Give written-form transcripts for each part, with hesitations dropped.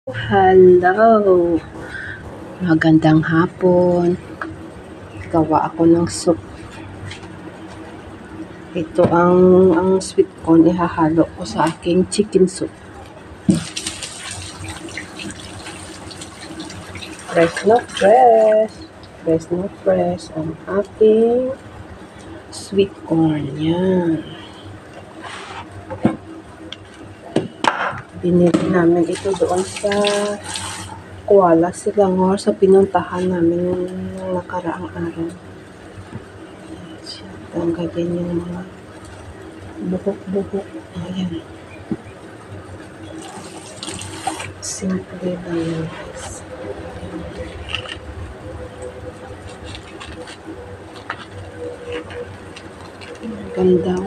Hello! Magandang hapon. Gawa ako ng soup. Ito ang sweet corn, ihahalo ko sa aking chicken soup. Fresh na fresh. Fresh na fresh ang aking sweet corn. Yan. Binili namin ito doon sa Kuala Selangor sa pinuntahan namin ng nakaraang araw. Tanggalin yung mga buhok-buhok. Ayan. Simple lang yun, guys. Ganda.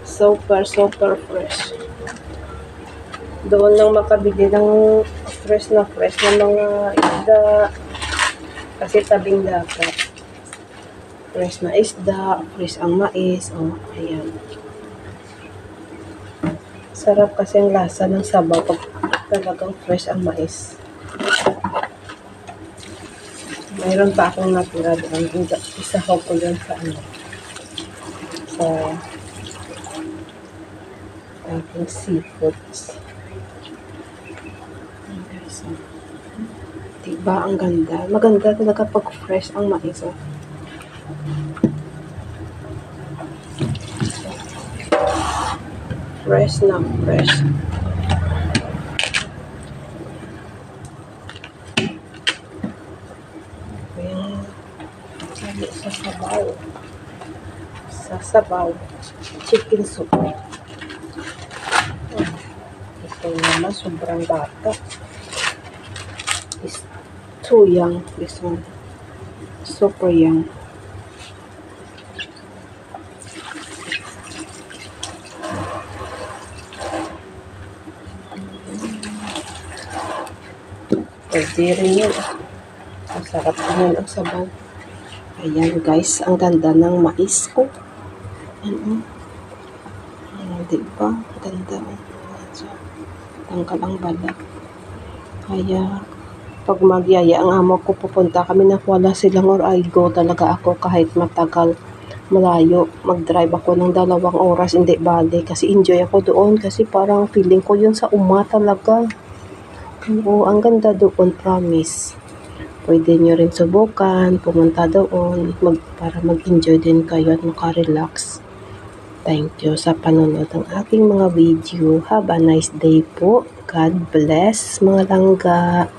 Super fresh. Doon lang makabili ng fresh na mga isda. Kasi tabing dagat. Fresh na isda, fresh ang mais. Oh, ayan. Sarap kasi ang lasa ng sabaw pag talagang fresh ang mais. Mayroon pa akong natira doon. Isa ko doon sa sa aking seafoods. Diba ang ganda? Maganda talaga pag fresh ang mais. Oh. Fresh na fresh. Ayan. Sa sabaw. Sa sabaw. Chicken soup. Ito naman sobrang bata. It's too young. This one. Super young. Pwede rin yun. Masarap din ang sabaw. Ayan guys, ang ganda ng mais ko. Ayan. Diba? Ganda. Tangkal ang balat. Kaya, pag magyaya ang amo ko, pupunta kami na Kuala Selangor, ay go talaga ako kahit matagal, malayo. Mag-drive ako ng 2 oras, hindi bale. Kasi enjoy ako doon. Kasi parang feeling ko yun sa talaga. Oo, ang ganda doon, promise. Pwede nyo rin subukan, pumunta doon, para mag-enjoy din kayo at makarelax. Thank you sa panonood ng aking mga video. Have a nice day po. God bless mga langga.